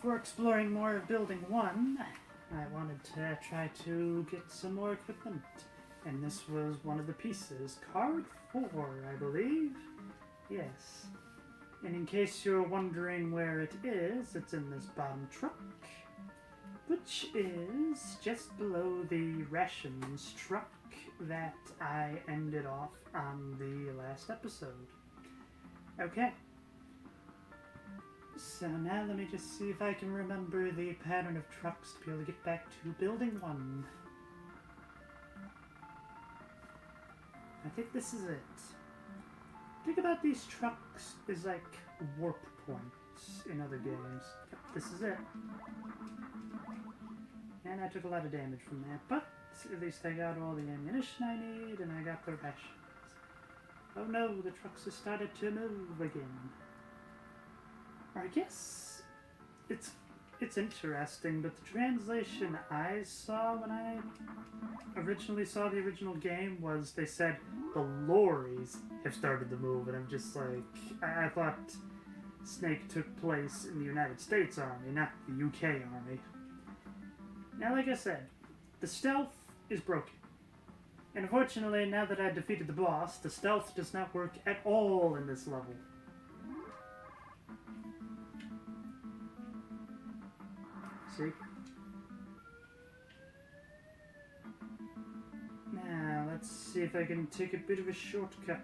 before exploring more of Building 1, I wanted to try to get some more equipment. And this was one of the pieces. Card 4, I believe? Yes. And in case you're wondering where it is, it's in this bottom truck, which is just below the rations truck that I ended off on the last episode. Okay. So now let me just see if I can remember the pattern of trucks to be able to get back to Building 1. I think this is it. Think about these trucks as like warp points in other games. Yep, this is it. And I took a lot of damage from that, but at least I got all the ammunition I need and I got the rations. Oh no, the trucks have started to move again. Or I guess it's interesting, but the translation I saw when I originally saw the original game was they said the lorries have started to move, and I'm just like, I thought Snake took place in the United States Army, not the UK Army. Now, like I said, the stealth is broken. And unfortunately, now that I defeated the boss, the stealth does not work at all in this level. See? Now, let's see if I can take a bit of a shortcut.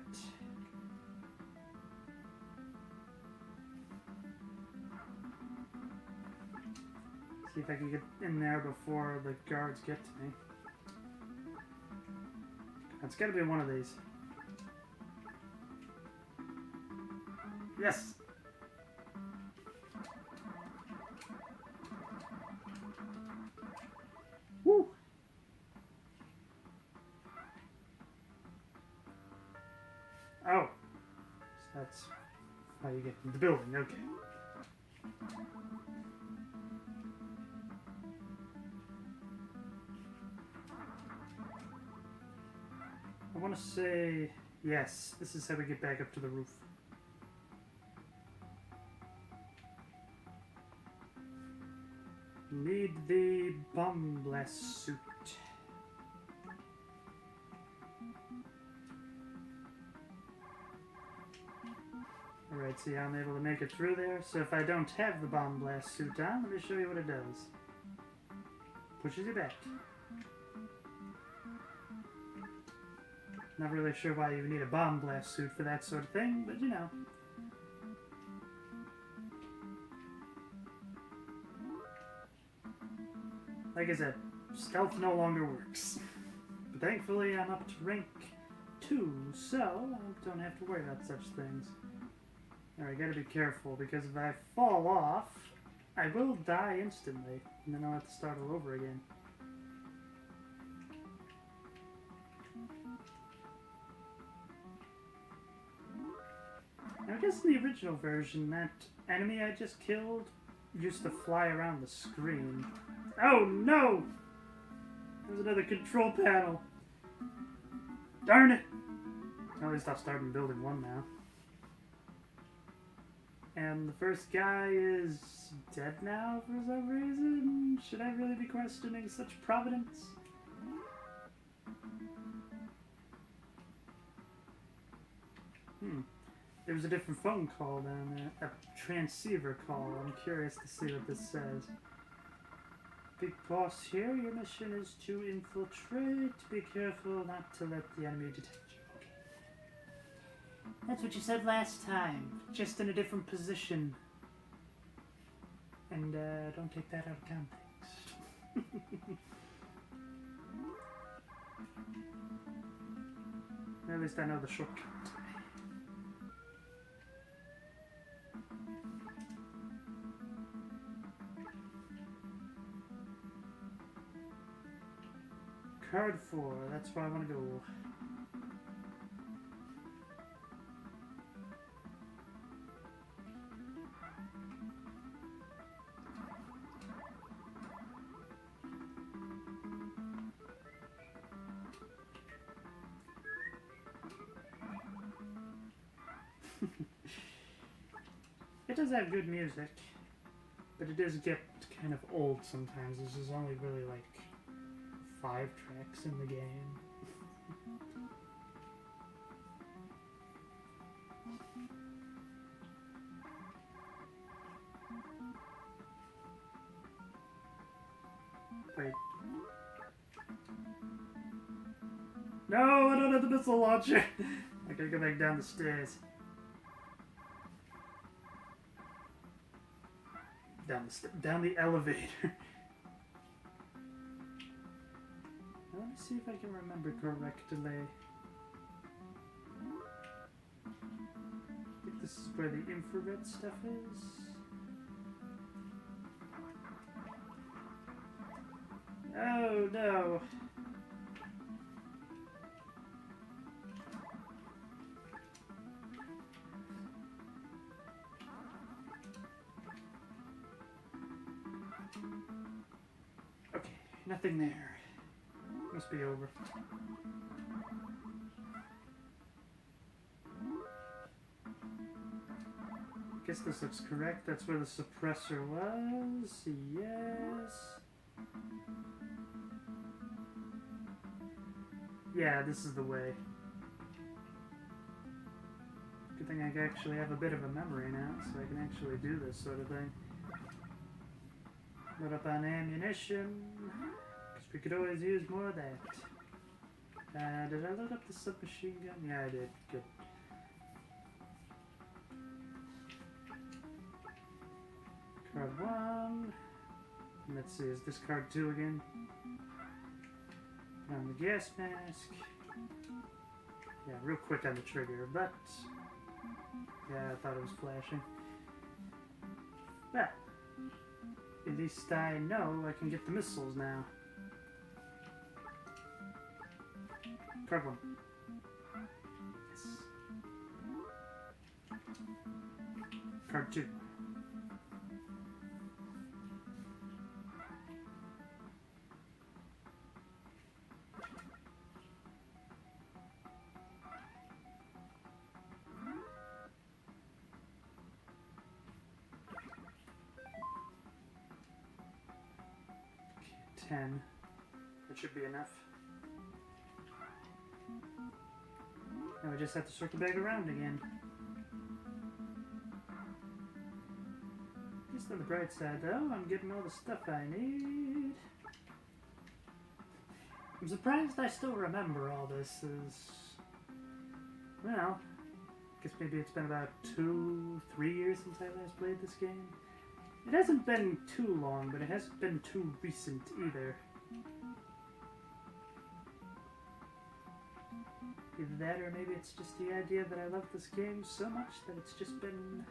See if I can get in there before the guards get to me. It's gotta be one of these. Yes! Woo! Oh. So that's how you get in the building, okay. I want to say, yes, this is how we get back up to the roof. Need the bomb blast suit. Alright, see how I'm able to make it through there? So if I don't have the bomb blast suit on, let me show you what it does. Pushes you back. Not really sure why you need a bomb blast suit for that sort of thing, but you know. Like I said, stealth no longer works. But thankfully I'm up to rank 2, so I don't have to worry about such things. Alright, gotta be careful, because if I fall off, I will die instantly, and then I'll have to start all over again. I guess in the original version, that enemy I just killed used to fly around the screen. Oh no! There's another control panel. Darn it! At least I'll start in Building 1 now. And the first guy is dead now for some reason? Should I really be questioning such providence? There was a different phone call down there. A transceiver call. I'm curious to see what this says. Big boss here. Your mission is to infiltrate. Be careful not to let the enemy detect you. Okay. That's what you said last time. Just in a different position. And don't take that out of context. At least I know the shortcut. Card 4, that's where I want to go. It does have good music. But it does get kind of old sometimes. There's only really like 5 tracks in the game. Wait. No, I don't have the missile launcher! I gotta go back down the stairs. Down the elevator. Let me see if I can remember correctly. I think this is where the infrared stuff is. Oh no! Okay, nothing there. Must be over. Guess this looks correct. That's where the suppressor was. Yes. Yeah, this is the way. Good thing I actually have a bit of a memory now, so I can actually do this sort of thing. Load up on ammunition, because we could always use more of that. Did I load up the submachine gun? Yeah, I did. Good. Card 1. And let's see, is this card 2 again? Put on the gas mask. Yeah, real quick on the trigger, but... yeah, I thought it was flashing. But... at least I know I can get the missiles now. Card 1. Yes. Card 2. Okay, 10. That should be enough. Now we just have to circle back around again. Just on the bright side though, I'm getting all the stuff I need. I'm surprised I still remember all this. Well, I guess maybe it's been about 2-3 years since I last played this game. It hasn't been too long, but it hasn't been too recent either. Either that, or maybe it's just the idea that I love this game so much that it's just been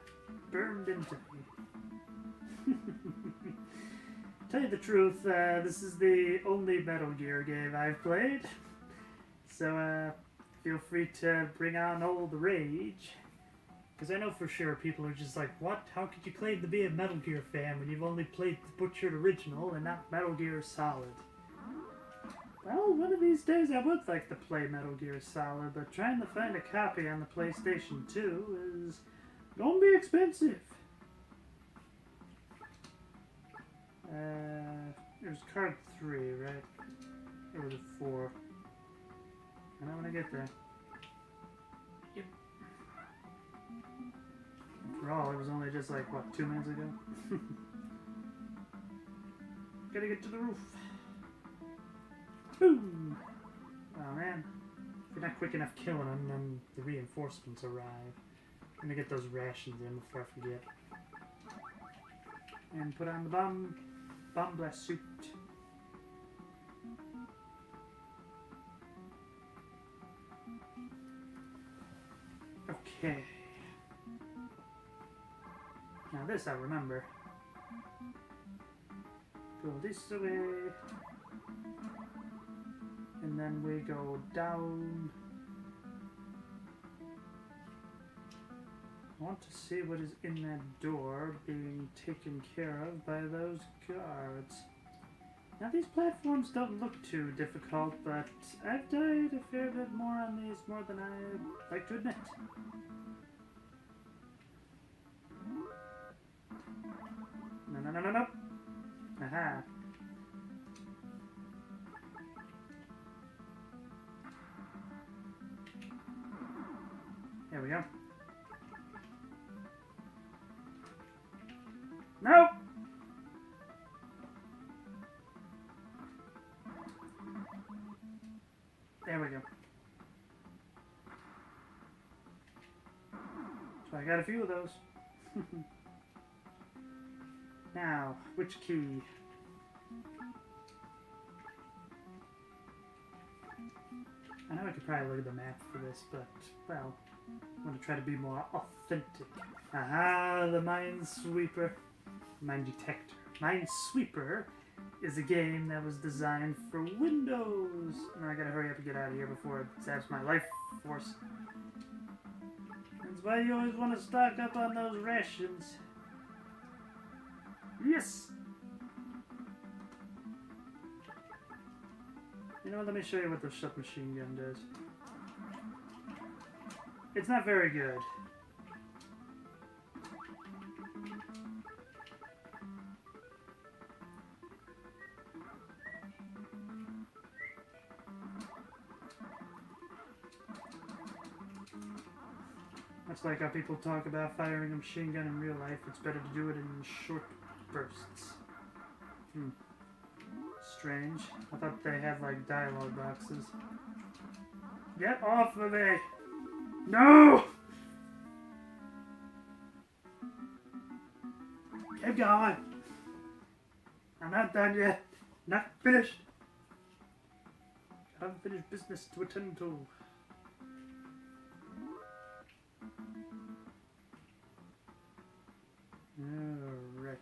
burned into me. Tell you the truth, this is the only Metal Gear game I've played. So, feel free to bring on all the rage. Because I know for sure people are just like, what? How could you claim to be a Metal Gear fan when you've only played the Butchered Original and not Metal Gear Solid? Well, one of these days I would like to play Metal Gear Solid, but trying to find a copy on the PlayStation 2 is gonna be expensive. It was card 3, right? Or was it 4? I know when I get there. Yep. After all, it was only just like, what, 2 minutes ago? Gotta get to the roof. Boom! Oh man. If you're not quick enough killing them, then the reinforcements arrive. I'm gonna get those rations in before I forget. And put on the bomb blast suit. Okay. Now this I remember. Go this way. And then we go down. I want to see what is in that door being taken care of by those guards. Now these platforms don't look too difficult, but I've died a fair bit more on these more than I'd like to admit. No, no, no, no, no. Aha. There we go. No! There we go. So I got a few of those. Now, which key? I know I could probably look at the map for this, but, well, I'm going to try to be more authentic. Aha, the Minesweeper. Mine Detector. Minesweeper is a game that was designed for Windows. Now I gotta hurry up and get out of here before it zaps my life force. That's why you always want to stock up on those rations. Yes! You know what, let me show you what the submachine gun does. It's not very good. Much like how people talk about firing a machine gun in real life, it's better to do it in short bursts. Strange. I thought they had, like, dialogue boxes. Get off of me! No! Keep going! I'm not done yet. Not finished. Got unfinished business to attend to. Alright.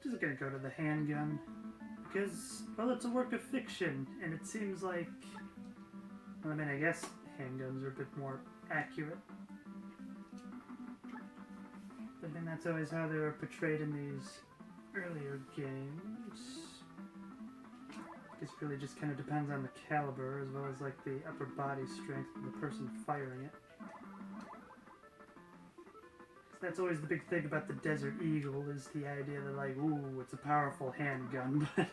Just gonna go to the handgun. Because, well, it's a work of fiction, and it seems like... Well, I mean, I guess handguns are a bit more accurate. I think that's always how they were portrayed in these earlier games. It really just kind of depends on the caliber, as well as like the upper body strength of the person firing it. That's always the big thing about the Desert Eagle, is the idea that, like, ooh, it's a powerful handgun, but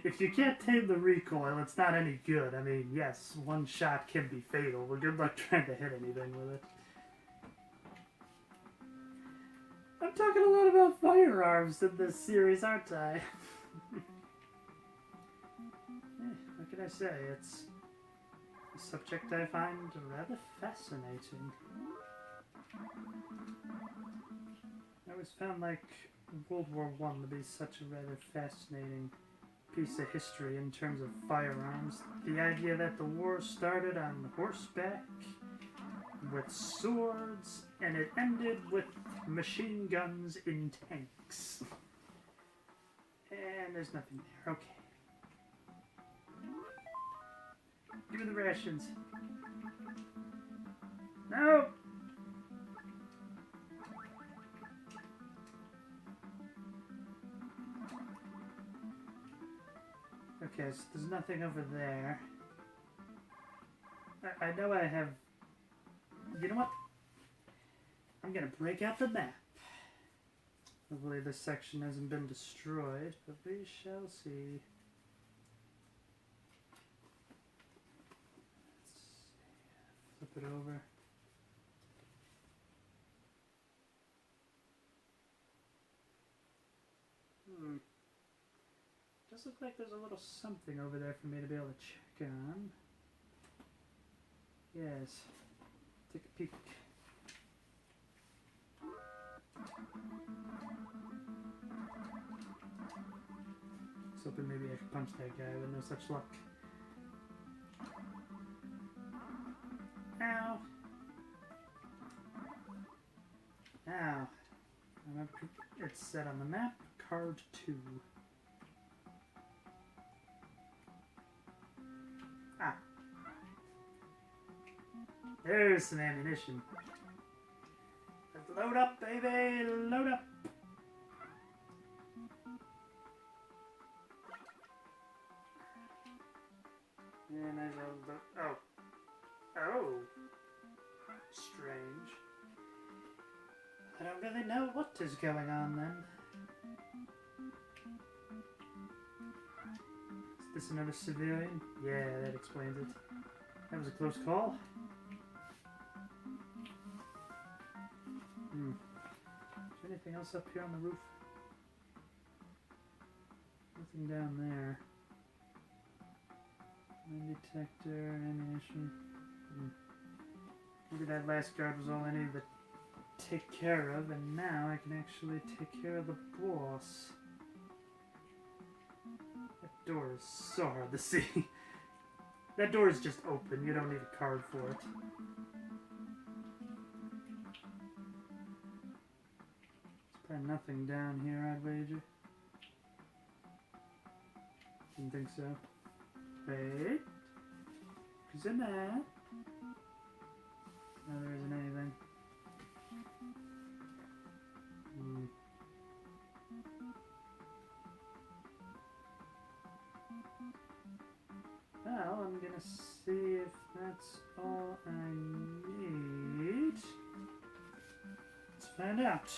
if you can't tame the recoil, it's not any good. I mean, yes, one shot can be fatal, but good luck trying to hit anything with it. I'm talking a lot about firearms in this series, aren't I? What can I say? It's a subject I find rather fascinating. I always found, like, World War I to be such a rather fascinating piece of history in terms of firearms. The idea that the war started on horseback, with swords, and it ended with machine guns in tanks. And there's nothing there. Okay. Give me the rations. No! Okay, so there's nothing over there. I know I have... You know what? I'm gonna break out the map. Hopefully this section hasn't been destroyed, but we shall see. Let's flip it over. Does look like there's a little something over there for me to be able to check on. Yes. Take a peek. I was hoping maybe I could punch that guy with no such luck. Ow! Now, it's set on the map, card 2. Ah. There's some ammunition. Let's load up, baby! Load up! And I rolled the... Oh. Oh. Strange. I don't really know what is going on then. Is this another civilian? Yeah, that explains it. That was a close call. Is there anything else up here on the roof? Nothing down there. Mine detector, ammunition. Maybe that last guard was all I needed to take care of, and now I can actually take care of the boss. That door is so hard to see. That door is just open, you don't need a card for it. There's probably nothing down here, I'd wager. Didn't think so. Wait. Is in that? No, there isn't anything. Well, I'm gonna see if that's all I need. Let's find out.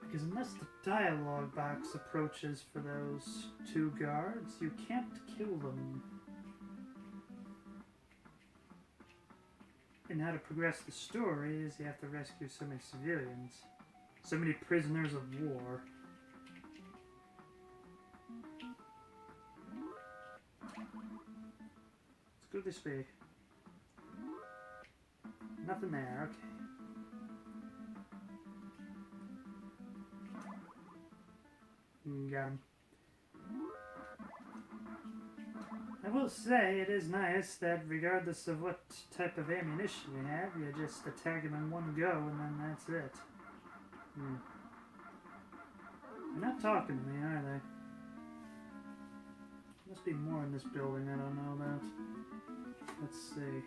Because unless the dialogue box approaches for those two guards, you can't kill them. And how to progress the story is you have to rescue so many civilians. So many prisoners of war. Let's go this way. Nothing there, okay. Got him. I will say it is nice that regardless of what type of ammunition you have, you just attack them in one go and then that's it. They're not talking to me, are they? Must be more in this building I don't know about. Let's see.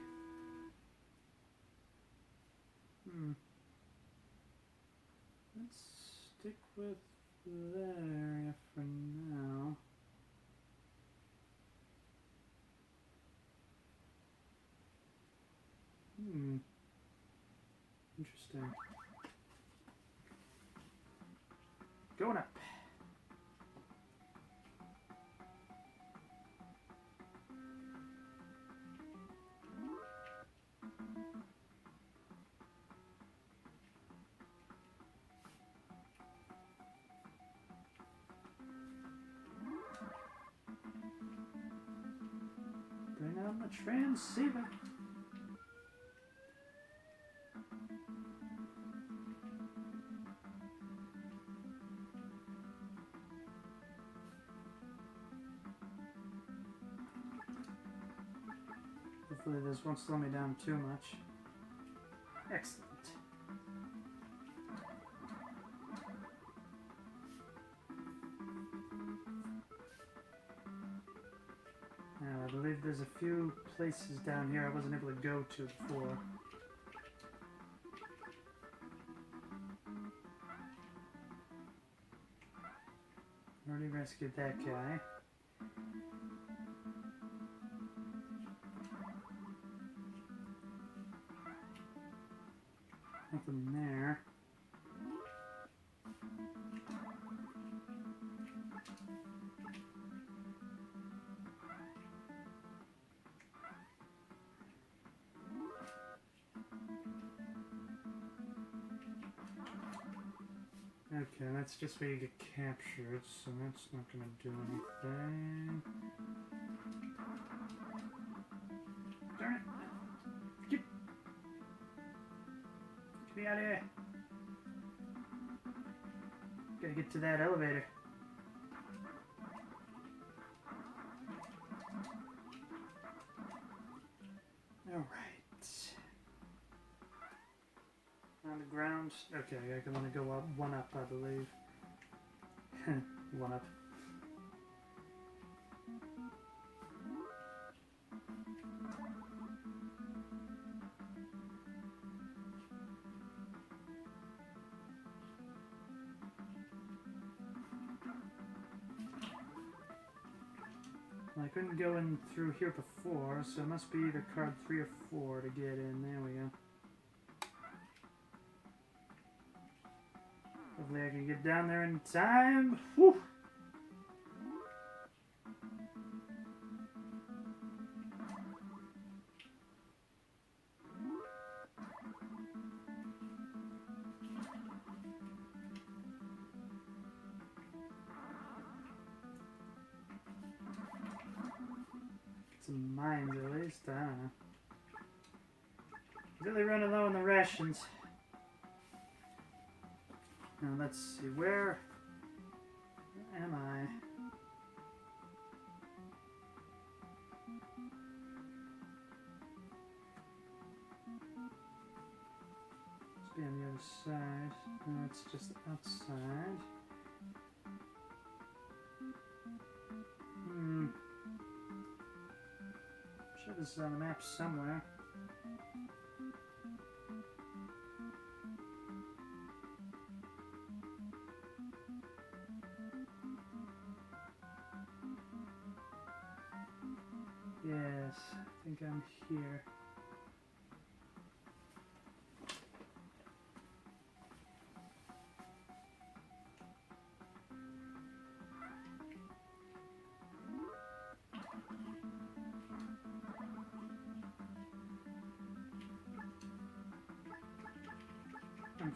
Let's stick with that area for now. Interesting. Going up. Bring on the transceiver. Hopefully this won't slow me down too much. Excellent. Now, I believe there's a few places down here I wasn't able to go to before. Already rescued that guy. Nothing there. Okay, that's just where you get captured, so that's not gonna do anything. Darn it! Get me out of here! Gotta get to that elevator. Alright. On the ground. Okay, I can only go up one up, I believe. One up. Well, I couldn't go in through here before, so it must be either card 3 or 4 to get in. There we go. Hopefully I can get down there in time. Whew! Some mines at least, I don't know. Really running low on the rations. Now let's see, where am I? Must be on the other side. No, it's just outside. Sure this is on the map somewhere. Yes, I think I'm here.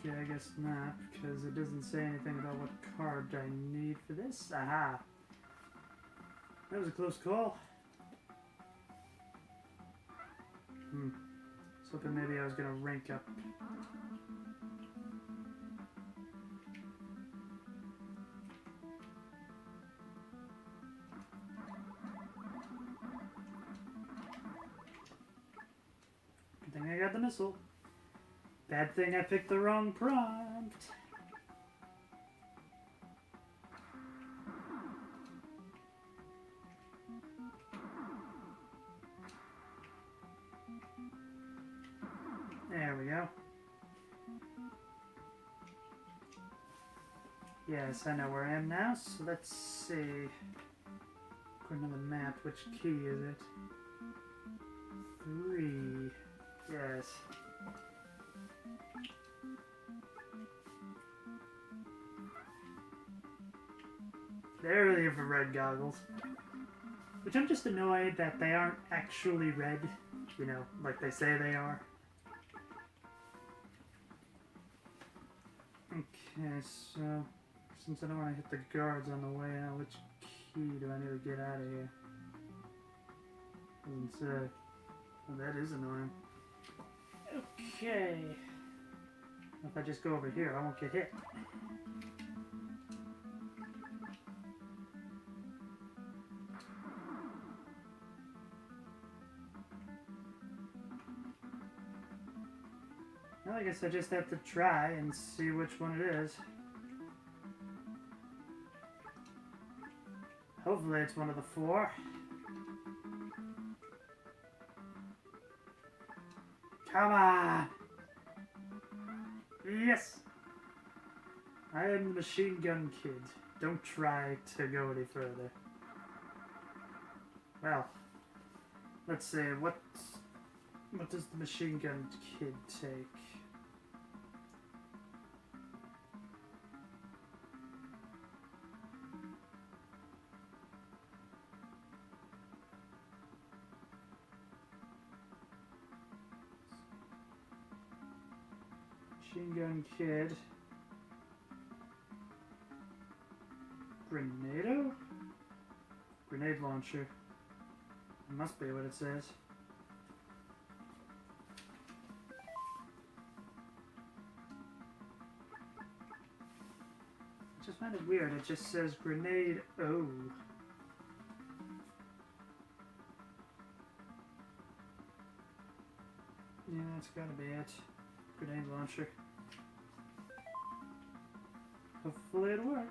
Okay, I guess not, because it doesn't say anything about what card I need for this. Aha! That was a close call. I was hoping maybe I was gonna rank up. Good thing I got the missile. Bad thing I picked the wrong prompt. There we go. Yes, I know where I am now, so let's see. According to the map, which key is it? 3. Yes. They're the infrared goggles. Which I'm just annoyed that they aren't actually red, you know, like they say they are. Okay, so since I don't want to hit the guards on the way out, which key do I need to get out of here? Doesn't say. Well, that is annoying. Okay. If I just go over here, I won't get hit. Well, I guess I just have to try and see which one it is. Hopefully it's one of the 4. Come on! Yes! I am the machine gun kid. Don't try to go any further. Well, let's see, what does the machine gun kid take? Machine gun kid. Grenado? Grenade launcher. It must be what it says. I just find it weird. It just says grenade O. Yeah, that's gotta be it. Grenade launcher. Hopefully it'll work.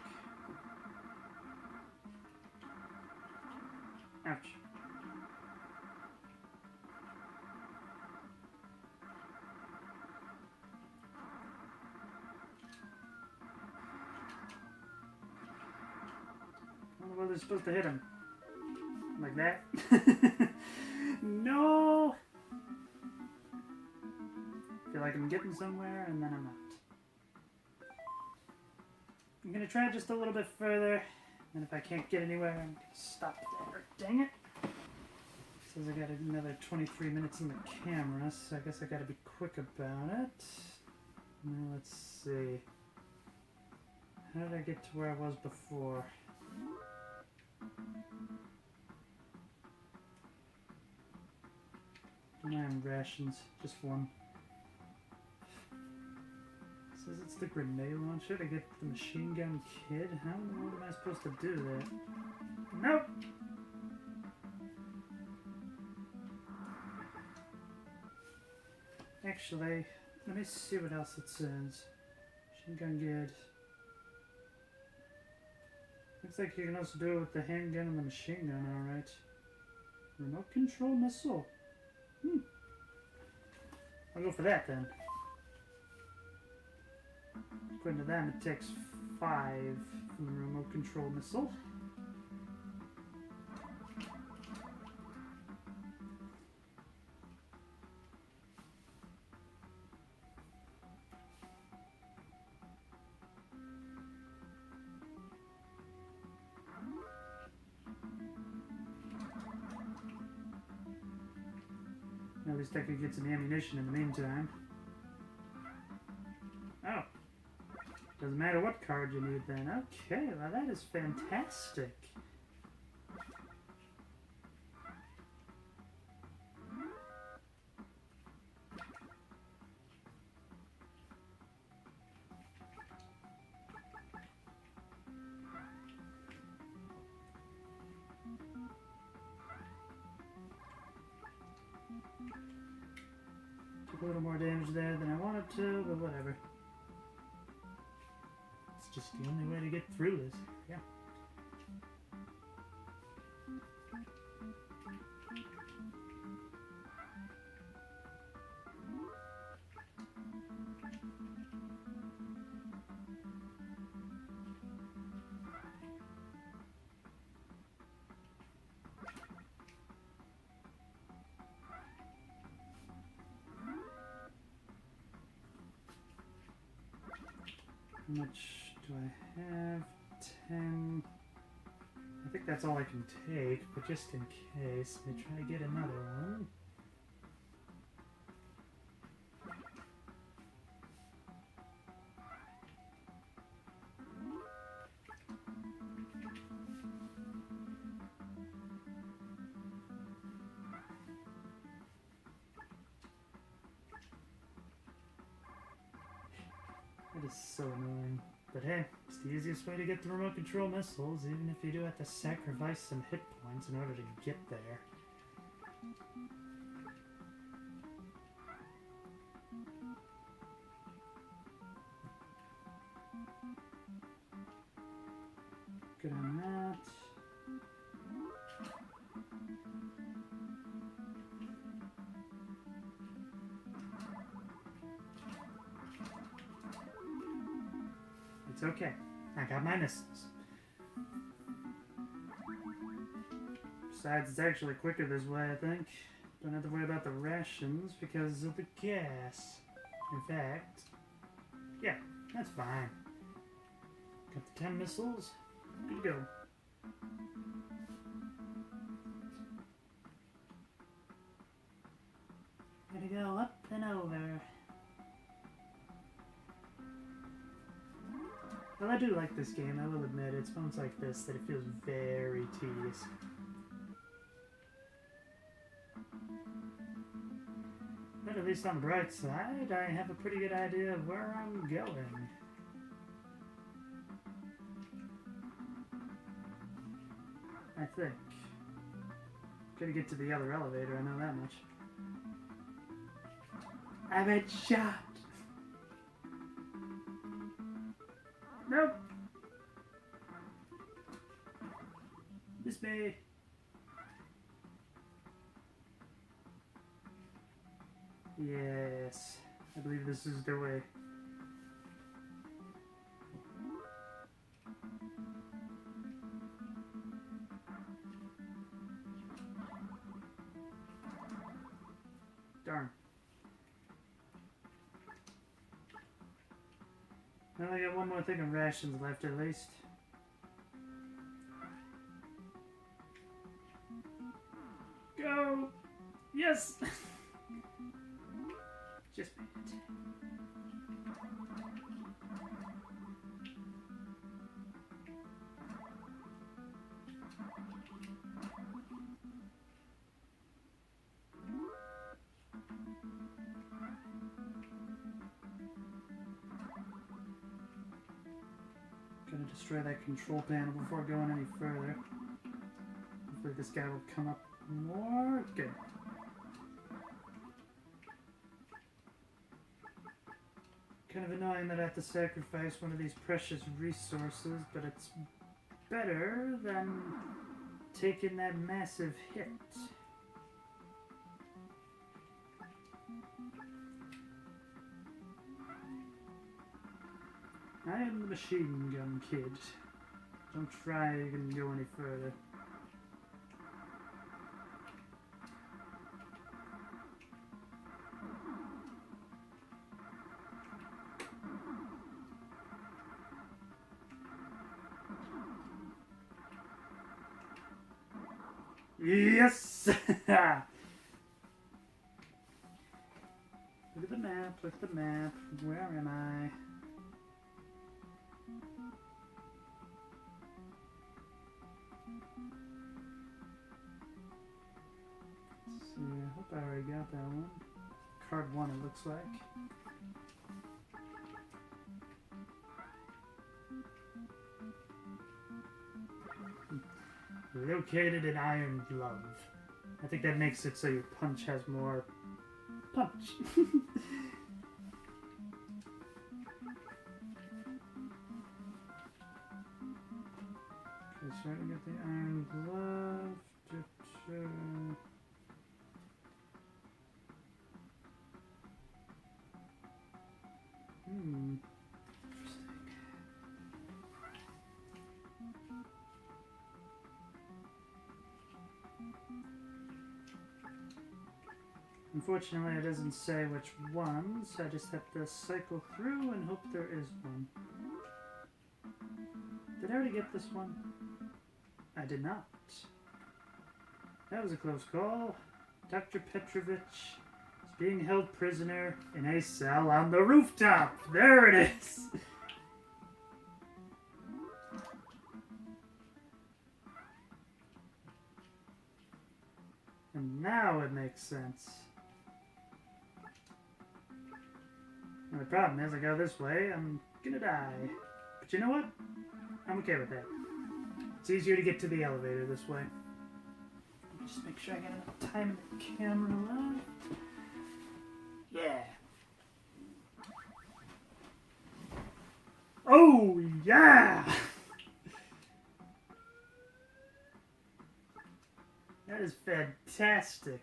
Ouch. I wonder whether they're supposed to hit him. Like that. No! Feel like I'm getting somewhere, and then I'm not. I'm gonna try just a little bit further, and if I can't get anywhere, I'm gonna stop there. Dang it! Says I got another 23 minutes in the camera, so I guess I gotta be quick about it. Now let's see. How did I get to where I was before? 9 rations, just 1. Says it's the grenade launcher to get the machine gun kid. How in the world am I supposed to do that? Nope! Actually, let me see what else it says. Machine gun kid. Looks like you can also do it with the handgun and the machine gun, alright. Remote control missile. I'll go for that then. According to them, it takes 5 from the remote control missile. At least I could get some ammunition in the meantime. Oh. Doesn't matter what card you need then. Okay, well that is fantastic. Took a little more damage there than I wanted to, but whatever. It's just the only way to get through this. Yeah. How much do I have? 10. I think that's all I can take, but just in case, let me try to get another one. That is so annoying. But hey, it's the easiest way to get the remote control missiles, even if you do have to sacrifice some hit points in order to get there. Good on that. It's okay. I got my missiles. Besides, it's actually quicker this way, I think. Don't have to worry about the rations because of the gas. In fact, yeah, that's fine. Got the 10 missiles. Good to go. Gotta go up and over. Well, I do like this game, I will admit. It's moments like this that it feels very tedious. But at least on the bright side, I have a pretty good idea of where I'm going. I think. Gotta get to the other elevator, I know that much. I've been shot! Nope! This way. Yes. I believe this is the way. Darn. I only got one more thing of rations left at least. Go! Yes! Just made it. Gonna destroy that control panel before going any further. Hopefully this guy will come up more. Good. Kind of annoying that I have to sacrifice one of these precious resources, but it's better than taking that massive hit. I am the machine gun kid. Don't try even go any further. Yes! Look at the map, look at the map. Where am I? Let's see, I hope I already got that one. Card 1 it looks like. Located in Iron Glove. I think that makes it so your punch has more punch. Okay, so we got the Iron Glove. Unfortunately, it doesn't say which ones. I just have to cycle through and hope there is one. Did I already get this one? I did not. That was a close call. Dr. Petrovich is being held prisoner in a cell on the rooftop. There it is. And now it makes sense. And the problem is, I go this way, I'm gonna die. But you know what? I'm okay with that. It's easier to get to the elevator this way. Just make sure I get enough time in the camera left. Yeah. Oh, yeah! That is fantastic.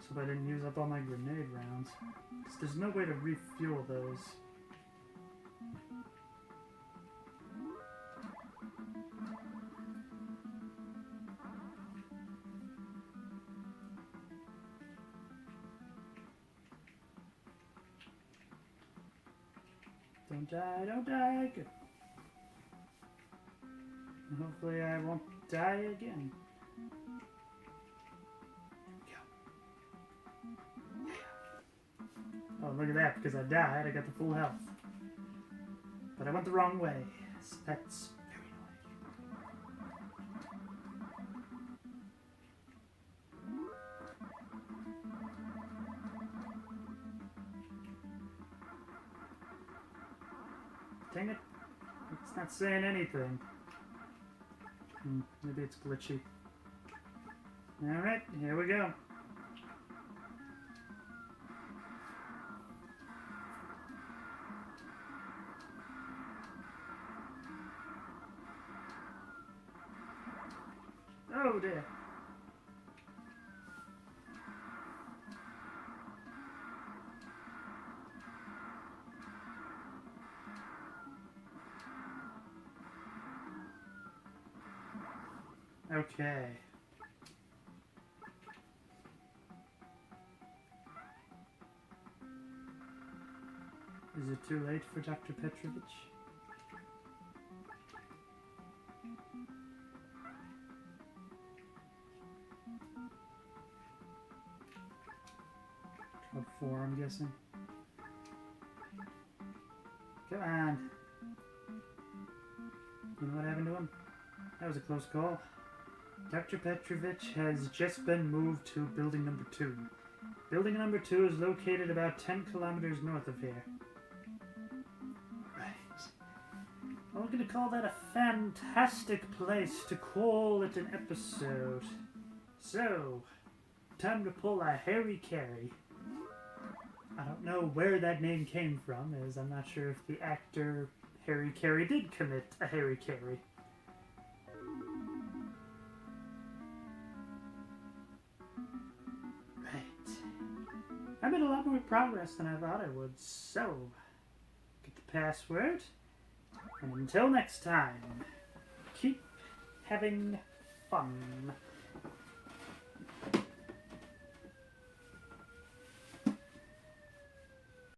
So I didn't use up all my grenade rounds. 'Cause there's no way to refuel those. Don't die, don't die. Good. And hopefully I won't die again. Oh, look at that, because I died, I got the full health. But I went the wrong way, so that's very annoying. Dang it, it's not saying anything. Maybe it's glitchy. Alright, here we go. Oh dear. Okay. Is it too late for Dr. Petrovich? Code 4, I'm guessing. Come on. You know what happened to him? That was a close call. Dr. Petrovich has just been moved to building number 2. Building number 2 is located about 10 kilometers north of here. Right. Well, we're gonna call that a fantastic place to call it an episode. So, time to pull a Harry Carey. I don't know where that name came from, as I'm not sure if the actor Harry Carey did commit a Harry Carey. Right. I made a lot more progress than I thought I would, so get the password, and until next time, keep having fun.